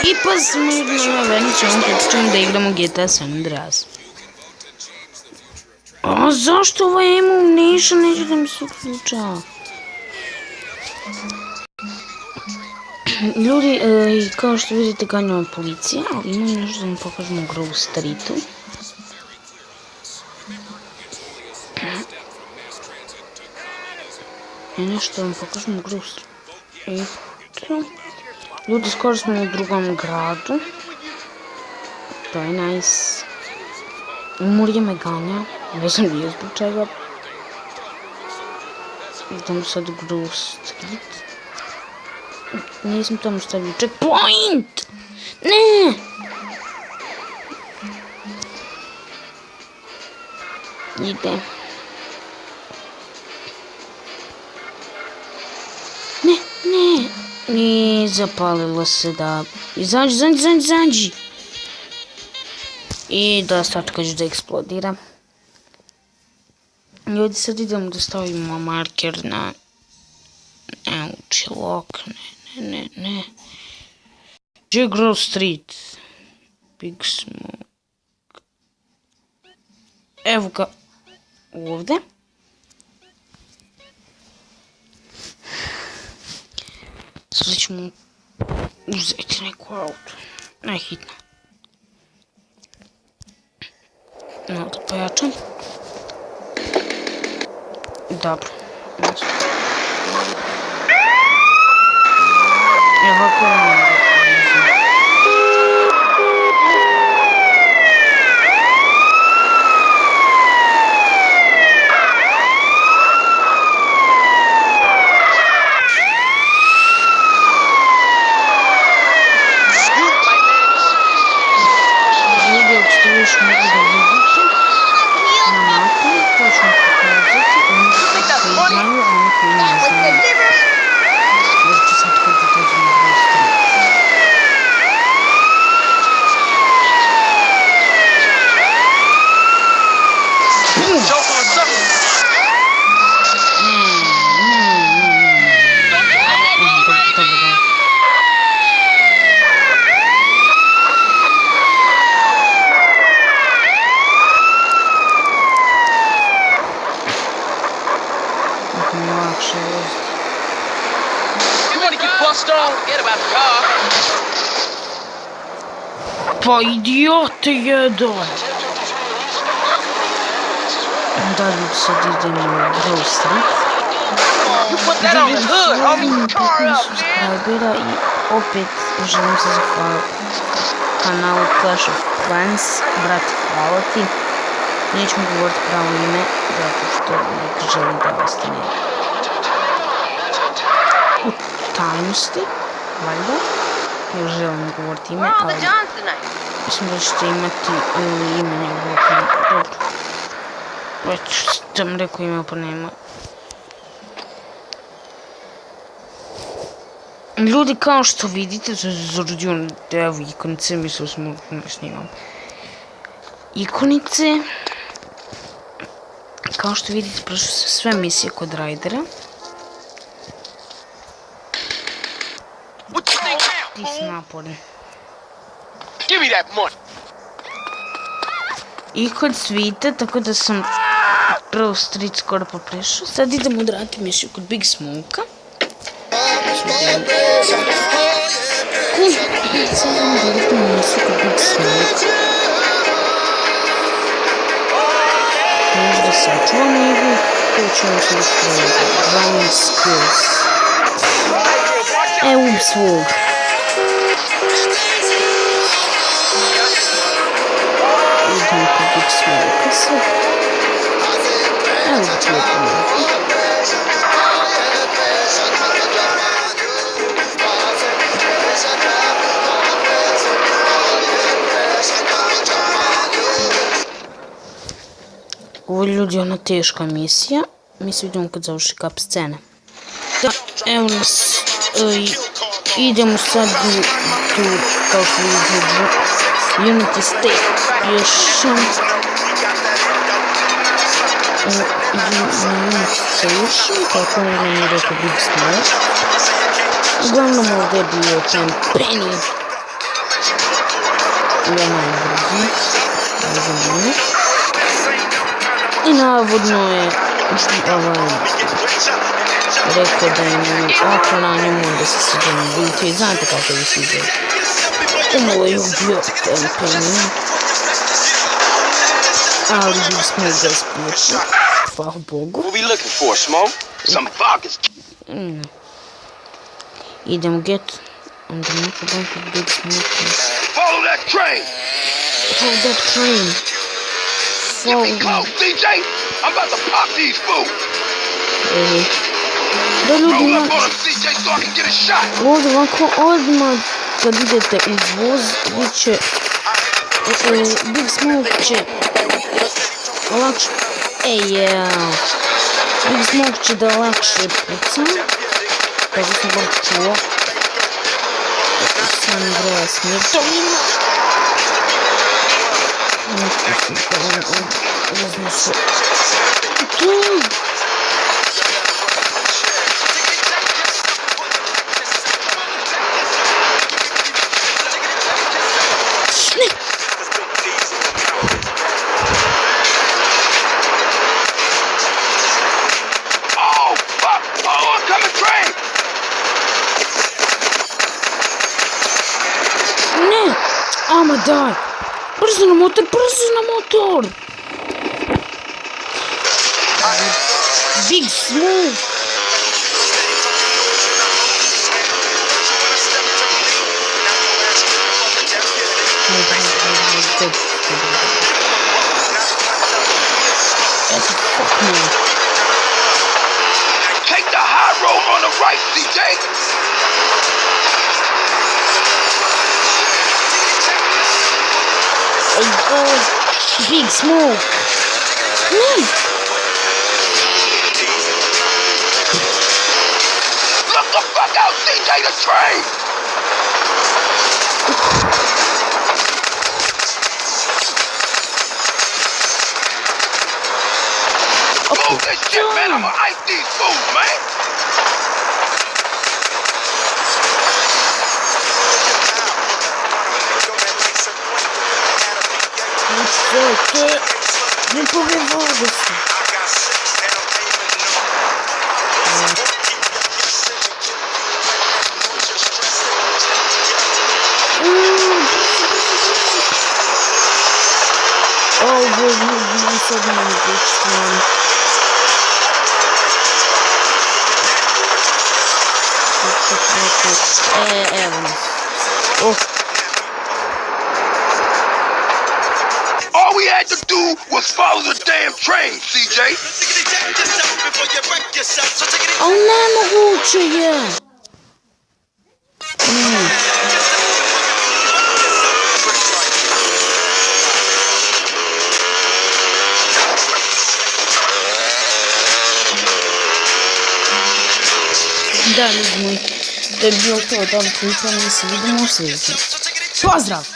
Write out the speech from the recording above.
I pa smo ćemo da igramo GTA San Andreas. A zašto ovaj Ammunition neće da mi se uključava? Ljudi, kao što vidite ganjava policija, ali imam nešto da vam pokažemo u Grove Streetu. I nešto da vam pokažemo u Grove Streetu. Ljudi, skoro smo u drugom gradu. To je nice. Murija me ganja, ne znam nije zbog čega. Idemo sad u Grove Street. Nisam tamo stavio checkpoint! Ne! Ide. Ne! I zapalilo se da... Izađi! I da stačka ću da eksplodira. Ljudi, sad idemo da stavimo marker na... Lock, ne. Gdje je Grove Street? Big Smoke. Evo ga. Ovdje. Sada ćemo uzeti neku auto. Najhitno. Malo da pojačam. Dobro. Ovako ne mogu. Ljudi, ako ste još mogu da vidite na mapu, to ću vam pokazati. Oni koji znaju, a oni koji ne znaju. Možete sad kad da dođem na Grove Street. Pa idiote jedan! Da ljudi sad idemo u Grove Street. Da ljudi svojim 15 subscribera i opet želim se zahvaliti kanalu Clash of Clans. Brate, hvala ti. Nećemo govoriti pravo ime, zato što nek želim da ostane u tajnosti, valjda. Još želim govoriti ime, ali mislim da ćete imati ime njegovog kanala. Dobro. Već sam rekao ime, pa nema. Ljudi, kao što vidite, zađuđujem da evo ikonice, mislio sam da snimam ikonice. Kao što vidite, prošlo se sve misije kod Raidera. Ti si naporan. I kod svita, tako da sam Grove Street skoro pa prešao. Sad idemo odraditi misiju kod Big Smoke-a. Sad idemo odraditi misiju kod Big Smoke-a. Možda sačuvamo igru, to ćemo se ispraviti. Driving skills. Ubij svog. Idemo kod Big Smoke-a sad. Evo da ću lijepo. Ovo je ljudi ona teška misija. Mi se vidimo kad završi kap scene. Evo nas. Idemo sad u kao što vidite Unity State. Još na Unity Station, kako je rekao Big Smoke. Uglavnom ovdje je bio ten Penny. Najbrži. I navodno je rekao da je ako na njemu onda se sviđa na video i znate kako je sviđa. Ovo je bio ten Penny. Ali bismo ga spriječili. Hvala Bogu. Idemo get. Onda neko banko Big Smoke. Follow that train! Follow that train. Get me close, CJ! I'm about to pop these fools! Roll up on him, CJ, so I can get a shot! Ovdje ovako odmah kad idete uz voz, bit će Big Smoke će lakše... Big Smoke će da lakše puca. Kako sam bar čuo. Sam broja smrtovima. Neko sam kao raznosu. Tu! Ama daj! Brzo na motor, brzo na motor! Big Smoke! Take the high road on the right, CJ! Big Smoke! Look the fuck out, CJ, the train! Move this shit, man! I'ma ice these fools, man! Не повивалися. О, боже, не особенно не точно. All we had to do was follow the damn train, CJ. А неmoguće je. Da, ljudi moji, to je bilo to od ovog klipa, mi se vidimo u sljedećem. Pozdrav!